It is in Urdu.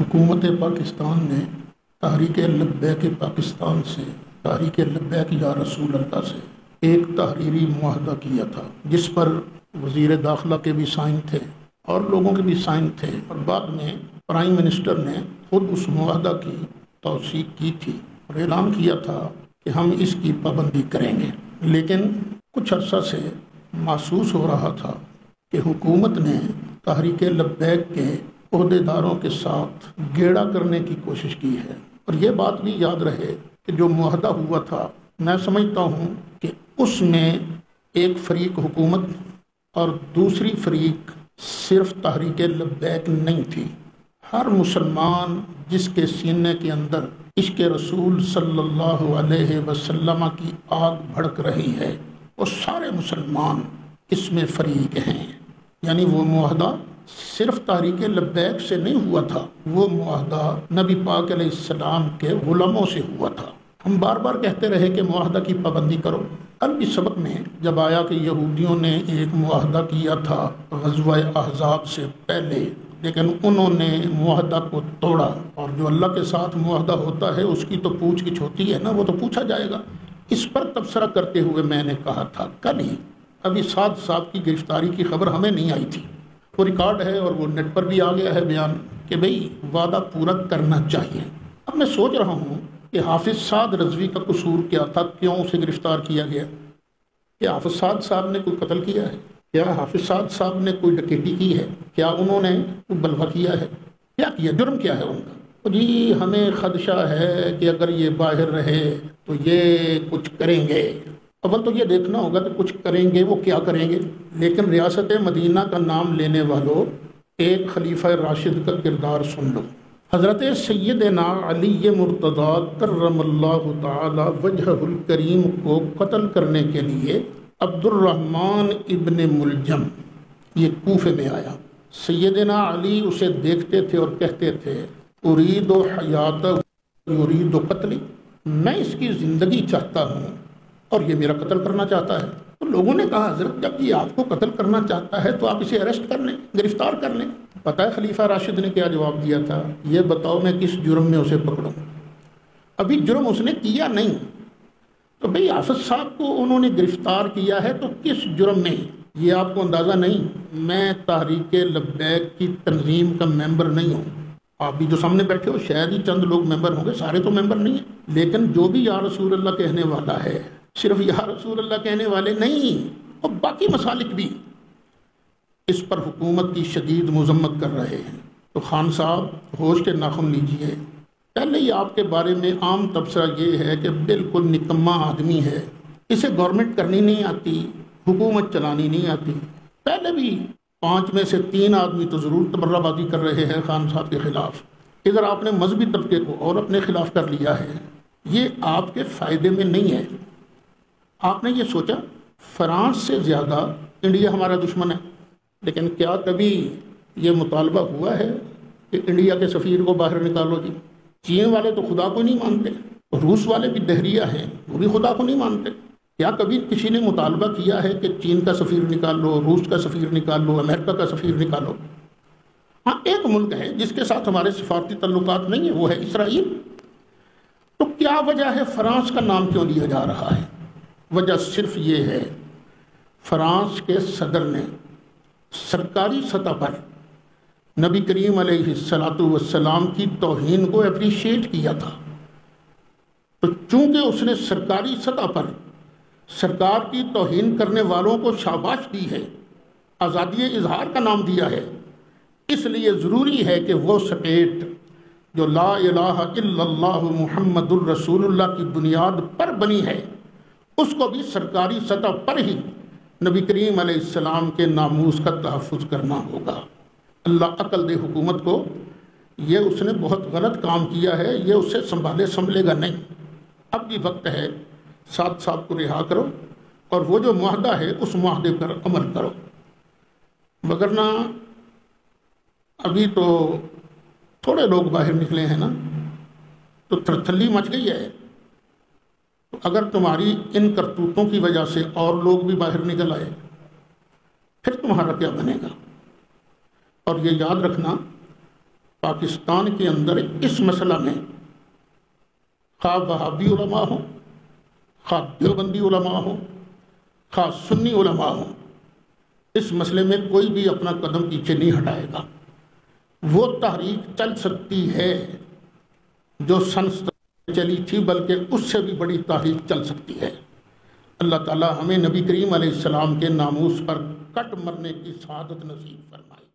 حکومت پاکستان نے تحریک لبیک پاکستان سے تحریک لبیک یا رسول اللہ سے ایک تحریری معاہدہ کیا تھا، جس پر وزیر داخلہ کے بھی سائن تھے اور لوگوں کے بھی سائن تھے، اور بعد میں پرائم منسٹر نے خود اس معاہدہ کی توثیق کی تھی اور اعلان کیا تھا کہ ہم اس کی پابندی کریں گے۔ لیکن کچھ عرصہ سے محسوس ہو رہا تھا کہ حکومت نے تحریک لبیک کے عہدیداروں کے ساتھ گیڑا کرنے کی کوشش کی ہے، اور یہ بات بھی یاد رہے کہ جو معاہدہ ہوا تھا، میں سمجھتا ہوں کہ اس میں ایک فریق حکومت اور دوسری فریق صرف تحریک لبیک نہیں تھی۔ ہر مسلمان جس کے سینے کے اندر عشق رسول صلی اللہ علیہ وسلم کی آگ بھڑک رہی ہے، وہ سارے مسلمان اس میں فریق ہیں۔ یعنی وہ معاہدہ صرف تحریک لبیک سے نہیں ہوا تھا، وہ معاہدہ نبی پاک علیہ السلام کے غلاموں سے ہوا تھا۔ ہم بار بار کہتے رہے کہ معاہدہ کی پابندی کرو۔ کل بھی سبق میں جب آیا کہ یہودیوں نے ایک معاہدہ کیا تھا غزوہ احزاب سے پہلے، لیکن انہوں نے معاہدہ کو توڑا، اور جو اللہ کے ساتھ معاہدہ ہوتا ہے اس کی تو پوچھ گچھ ہوتی ہے نا، وہ تو پوچھا جائے گا۔ اس پر تبصرہ کرتے ہوئے میں نے کہا تھا کل ہی، ابھی سعد صاحب کی گرفتاری کی خبر ہمیں نہیں آئی تھی، وہ ریکارڈ ہے اور وہ نیٹ پر بھی آ گیا ہے بیان کہ بھئی وعدہ پورا کرنا چاہیے۔ اب میں سوچ رہا ہوں کہ حافظ سعد رضوی کا قصور کیا تھا، کیوں اسے گرفتار کیا گیا؟ کیا حافظ سعد صاحب نے کوئی قتل کیا ہے؟ کیا حافظ سعد صاحب نے کوئی ڈکیتی کی ہے؟ کیا انہوں نے کوئی بلوہ کیا ہے؟ کیا کیا؟ جرم کیا ہے ان کا؟ جی ہمیں خدشہ ہے کہ اگر یہ باہر رہے تو یہ کچھ کریں گے۔ اول تو یہ دیکھنا ہوگا کہ کچھ کریں گے وہ کیا کریں گے۔ لیکن ریاست مدینہ کا نام لینے والوں ایک خلیفہ راشد کا کردار سن لو۔ حضرت سیدنا علی مرتضیٰ کرم اللہ تعالی وجہہ الکریم کو قتل کرنے کے لیے عبد الرحمن ابن ملجم یہ کوفے میں آیا۔ سیدنا علی اسے دیکھتے تھے اور کہتے تھے ارید و حیات ارید و قتلی، میں اس کی زندگی چاہتا ہوں اور یہ میرا قتل کرنا چاہتا ہے۔ تو لوگوں نے کہا حضرت جب یہ آپ کو قتل کرنا چاہتا ہے تو آپ اسے اریسٹ کر لیں، گرفتار کر لیں۔ پتہ ہے خلیفہ راشد نے کیا جواب دیا تھا؟ یہ بتاؤ میں کس جرم میں اسے پکڑوں؟ ابھی جرم اس نے کیا نہیں، تو بھئی حافظ صاحب کو انہوں نے گرفتار کیا ہے تو کس جرم میں؟ یہ آپ کو اندازہ نہیں، میں تحریک لبیک کی تنظیم کا ممبر نہیں ہوں۔ آپ بھی جو سامنے بیٹھے ہو شاید ہی چند لوگ ممبر ہوں گے، سارے تو ممبر نہیں ہیں، لیکن جو بھی یا رسول اللہ کہنے والا ہے، صرف یا رسول اللہ کہنے والے نہیں، اور باقی مسالک بھی اس پر حکومت کی شدید مذمت کر رہے ہیں۔ تو خان صاحب ہوش کے ناخن لیجئے۔ پہلے ہی آپ کے بارے میں عام تبصرہ یہ ہے کہ بالکل نکما آدمی ہے، اسے گورنمنٹ کرنی نہیں آتی، حکومت چلانی نہیں آتی۔ پہلے بھی 5 میں سے 3 آدمی تو ضرور تبرہ بازی کر رہے ہیں خان صاحب کے خلاف۔ ادھر آپ نے مذہبی طبقے کو اور اپنے خلاف کر لیا ہے، یہ آپ کے فائدے میں نہیں ہے۔ آپ نے یہ سوچا فرانس سے زیادہ انڈیا ہمارا دشمن ہے، لیکن کیا کبھی یہ مطالبہ ہوا ہے کہ انڈیا کے سفیر کو باہر نکالو؟ جی چین والے تو خدا کو نہیں مانتے، روس والے بھی دہریہ ہیں، وہ بھی خدا کو نہیں مانتے۔ کیا کبھی کسی نے مطالبہ کیا ہے کہ چین کا سفیر نکال لو، روس کا سفیر نکال لو، امریکہ کا سفیر نکالو؟ ہاں ایک ملک ہے جس کے ساتھ ہمارے سفارتی تعلقات نہیں ہیں، وہ ہے اسرائیل۔ تو کیا وجہ ہے فرانس کا نام کیوں لیا جا رہا ہے؟ وجہ صرف یہ ہے فرانس کے صدر نے سرکاری سطح پر نبی کریم علیہ السلام کی توہین کو اپریشیٹ کیا تھا، تو چونکہ اس نے سرکاری سطح پر سرکار کی توہین کرنے والوں کو شاباش دی ہے، آزادی اظہار کا نام دیا ہے، اس لیے ضروری ہے کہ وہ سٹیٹ جو لا الہ الا اللہ محمد الرسول اللہ کی بنیاد پر بنی ہے، اس کو بھی سرکاری سطح پر ہی نبی کریم علیہ السلام کے ناموس کا تحفظ کرنا ہوگا۔ اللہ عقل دے حکومت کو، یہ اس نے بہت غلط کام کیا ہے، یہ اسے سنبھلے گا نہیں۔ اب بھی وقت ہے، سعد صاحب کو رہا کرو اور وہ جو معاہدہ ہے اس معاہدے پر عمل کرو، وگرنہ ابھی تو تھوڑے لوگ باہر نکلے ہیں نا، تو تھرتھلی مچ گئی ہے۔ تو اگر تمہاری ان کرتوتوں کی وجہ سے اور لوگ بھی باہر نکل آئے پھر تمہارا کیا بنے گا؟ اور یہ یاد رکھنا پاکستان کے اندر اس مسئلہ میں خواہ وہابی علماء ہوں، خواہ دیوبندی علماء ہوں، خواہ سنی علماء ہوں، اس مسئلے میں کوئی بھی اپنا قدم پیچھے نہیں ہٹائے گا۔ وہ تحریک چل سکتی ہے جو سن چلی تھی، بلکہ اس سے بھی بڑی تحریک چل سکتی ہے۔ اللہ تعالی ہمیں نبی کریم علیہ السلام کے ناموس پر کٹ مرنے کی سعادت نصیب فرمائے۔